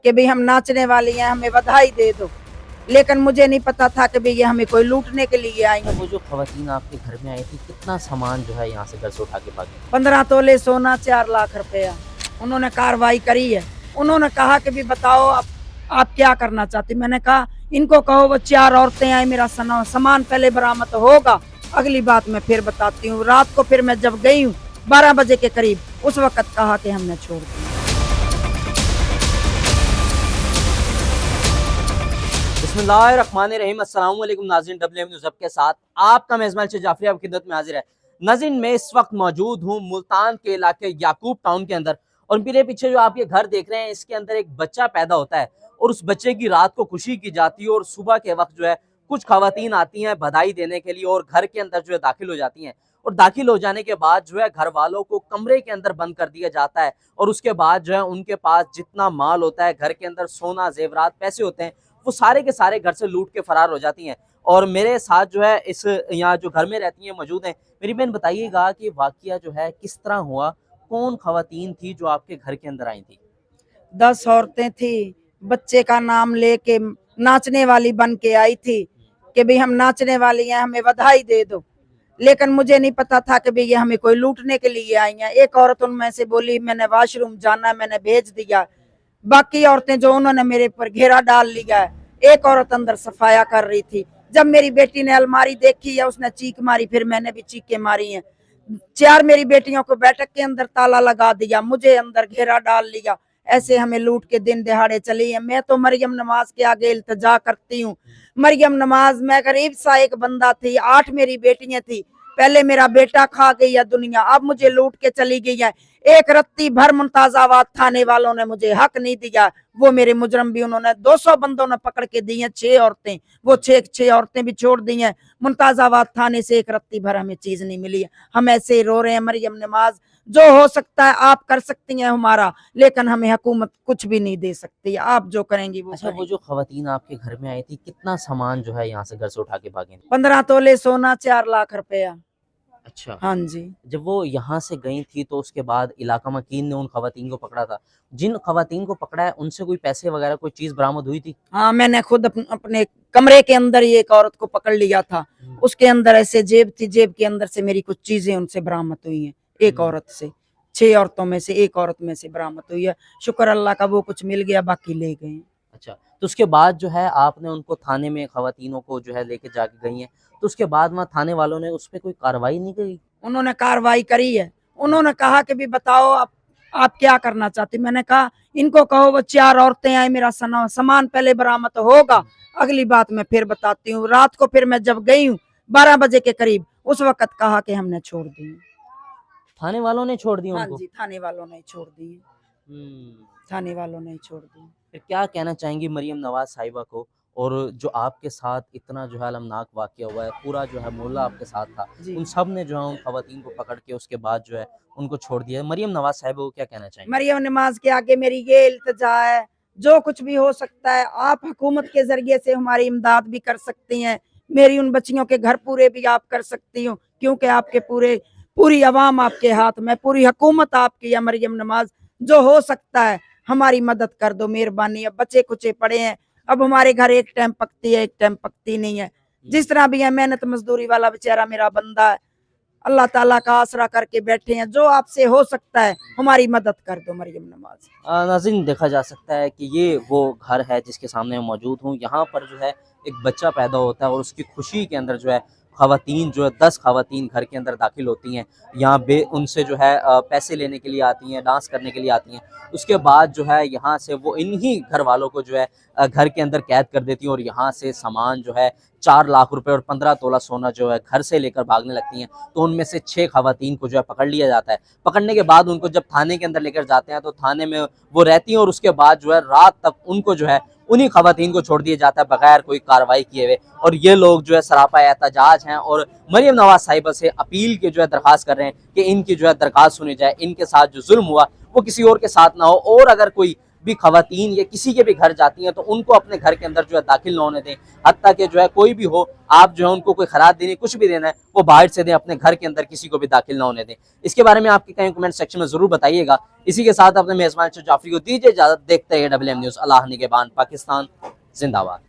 कि भाई हम नाचने वाली हैं, हमें बधाई दे दो, लेकिन मुझे नहीं पता था कि भाई ये हमें कोई लूटने के लिए आई हैं। वो जो खवातीन आपके घर में आई थी, कितना सामान जो है यहाँ से घर से उठा के भागी? 15 तोले सोना, 4 लाख रुपया उन्होंने कार्रवाई करी है। उन्होंने कहा कि भी बताओ आप क्या करना चाहती। मैंने कहा इनको कहो वो 4 औरतें आई, मेरा सामान पहले बरामद होगा, अगली बात मैं फिर बताती हूँ। रात को फिर मैं जब गई हूँ 12 बजे के करीब, उस वक्त कहा कि हमने छोड़ दिया। बिस्मिल्लाहिर्रहमानिर्रहीम। अस्सलाम वालेकुम नाज़रीन, WM न्यूज़ के साथ आपका मेज़बान जाफरी आपकी खिदमत में हाजिर है। नाज़रीन, मैं इस वक्त मौजूद हूँ मुल्तान के इलाके याकूब टाउन के अंदर, और मेरे पीछे जो आप ये घर देख रहे हैं, इसके अंदर एक बच्चा पैदा होता है और उस बच्चे की रात को खुशी की जाती है, और सुबह के वक्त जो है कुछ खवातीन आती हैं बधाई देने के लिए और घर के अंदर जो है दाखिल हो जाती हैं। और दाखिल हो जाने के बाद जो है घर वालों को कमरे के अंदर बंद कर दिया जाता है, और उसके बाद जो है उनके पास जितना माल होता है घर के अंदर, सोना, जेवरात, पैसे होते हैं, वो सारे के सारे घर से लूट के फरार हो जाती हैं। और मेरे साथ जो है इस यहाँ जो घर में रहती हैं मौजूद हैं। मेरी बहन, बताइएगा कि वाकया जो है किस तरह हुआ, कौन खवातीन थी जो आपके घर के अंदर आई थी? 10 औरतें थी, बच्चे का नाम लेके नाचने वाली बन के आई थी कि भाई हम नाचने वाली हैं, हमें बधाई दे दो, लेकिन मुझे नहीं पता था कि भाई ये हमें कोई लूटने के लिए आई हैं। एक औरत उनमें से बोली मैंने वॉशरूम जाना है, मैंने भेज दिया। बाकी औरतें जो उन्होंने मेरे पर घेरा डाल लिया है। एक औरत अंदर सफाया कर रही थी। जब मेरी बेटी ने अलमारी देखी है, उसने चीख मारी, फिर मैंने भी चीखें मारी हैं। 4 मेरी बेटियों को बैठक के अंदर ताला लगा दिया, मुझे अंदर घेरा डाल लिया। ऐसे हमें लूट के दिन दिहाड़े चली है। मैं तो मरियम नमाज के आगे इल्तिजा करती हूँ। मरियम नमाज, मैं गरीब सा एक बंदा थी, 8 मेरी बेटियां थी। पहले मेरा बेटा खा गई है दुनिया, अब मुझे लूट के चली गई है। एक रत्ती भर मुमताजाबाद थाने वालों ने मुझे हक नहीं दिया। वो मेरे मुजरम भी उन्होंने 200 बंदों ने पकड़ के दी हैं, 6 औरतें, वो 6 औरतें भी छोड़ दी हैं। मुमताजाबाद थाने से एक रत्ती भर हमें चीज नहीं मिली है। हम ऐसे ही रो रहे हैं। मरियम नमाज, जो हो सकता है आप कर सकती हैं हमारा, लेकिन हमें हुकूमत कुछ भी नहीं दे सकती। आप जो करेंगी वो अच्छा, वो जो खवातीन आपके घर में आई थी, कितना सामान जो है यहाँ से घर से उठा के भागे? 15 तोले सोना, 4 लाख रुपया। अच्छा, हाँ जी। जब वो यहाँ से गई थी तो उसके बाद इलाका मकीन ने उन खवातीन को पकड़ा था। जिन खवातीन को पकड़ा है उनसे कोई पैसे वगैरह कोई चीज बरामद हुई थी? हाँ, मैंने खुद अपने कमरे के अंदर ही एक औरत को पकड़ लिया था। उसके अंदर ऐसे जेब थी, जेब के अंदर से मेरी कुछ चीजें उनसे बरामद हुई हैं। एक औरत से, 6 औरतों में से एक औरत में से बरामद हुई है। शुक्र अल्लाह का, वो कुछ मिल गया, बाकी ले गए। अच्छा, तो उसके बाद जो है आपने उनको थाने में खवातीनों को जो है लेके जाके गई हैं, तो उसके बाद वहाँ थाने वालों ने उस पर कोई कार्रवाई नहीं करी? उन्होंने कार्रवाई करी है। उन्होंने कहा कि भी बताओ आप क्या करना चाहती। मैंने कहा इनको कहो वो 4 औरतें आई, मेरा सामान पहले बरामद होगा, अगली बात मैं फिर बताती हूँ। रात को फिर मैं जब गई हूँ 12 बजे के करीब, उस वक्त कहा कि हमने छोड़ दी। थाने वालों ने छोड़ दी हाँ उनको? जी, थाने वालों ने छोड़ दी। थाने वालों ने छोड़ दी। फिर क्या कहना चाहेंगी मरियम नवाज साहिबा को, और जो आपके साथ इतना जो है अलमनाक वाक़या हुआ है, पूरा जो है मोहल्ला आपके साथ था, उन सब ने जो है उन खवातीन को पकड़ के उसके बाद जो है उनको छोड़ दिया है। मरियम नवाज साहिबा को क्या कहना चाहेंगे? मरियम नमाज के आगे मेरी ये इल्तिजा है, जो कुछ भी हो सकता है आप हुकूमत के जरिए से हमारी इमदाद भी कर सकती हैं। मेरी उन बच्चियों के घर पूरे भी आप कर सकती हो, क्योंकि आपके पूरी आवाम आपके हाथ में, पूरी हुकूमत आपकी है। मरियम नमाज, जो हो सकता है हमारी मदद कर दो, मेहरबानी। अब बच्चे कुचे पड़े हैं, अब हमारे घर एक टाइम पकती है, एक टाइम पकती नहीं है। जिस तरह भी है, मेहनत मजदूरी वाला बेचारा मेरा बंदा है, अल्लाह ताला का आसरा करके बैठे हैं। जो आपसे हो सकता है हमारी मदद कर दो मरियम नमाज। नाज़रीन, देखा जा सकता है कि ये वो घर है जिसके सामने मैं मौजूद हूँ। यहाँ पर जो है एक बच्चा पैदा होता है और उसकी खुशी के अंदर जो है खवातीन जो है 10 खवातीन घर के अंदर दाखिल होती हैं। यहाँ उनसे जो है पैसे लेने के लिए आती हैं, डांस करने के लिए आती हैं। उसके बाद जो है यहाँ से वो इन्हीं घर वालों को जो है घर के अंदर कैद कर देती हैं, और यहाँ से सामान जो है 4 लाख रुपए और 15 तोला सोना जो है घर से लेकर भागने लगती हैं। तो उनमें से 6 खवातीन को जो है पकड़ लिया जाता है। पकड़ने के बाद उनको जब थाने के अंदर लेकर जाते हैं तो थाने में वो रहती हैं, और उसके बाद जो है रात तक उनको जो है उन्हीं खवातीन को छोड़ दिया जाता है बगैर कोई कार्रवाई किए हुए। और ये लोग जो है सरापा एहतजाज हैं और मरियम नवाज साहिबा से अपील की जो है दरख्वास्त कर रहे हैं कि इनकी जो है दरख्वास्त सुनी जाए, इनके साथ जो जुल्म हुआ वो किसी और के साथ ना हो, और अगर कोई بھی خواتین یا کسی کے بھی گھر جاتی ہیں تو ان کو اپنے گھر کے اندر جو ہے داخل نہ ہونے دیں، حتیٰ کہ جو ہے کوئی بھی ہو، آپ جو ہے ان کو کوئی خیرات دینی، کچھ بھی دینا ہے وہ باہر سے دیں، اپنے گھر کے اندر کسی کو بھی داخل نہ ہونے دیں۔ اس کے بارے میں آپ کے کہیں کمنٹ سیکشن میں ضرور بتائیے گا۔ اسی کے ساتھ اپنے میزبان جعفری کو دیجیے اجازت، دیکھتے ہیں WM نیوز۔ اللہ نگہبان، پاکستان زندہ باد۔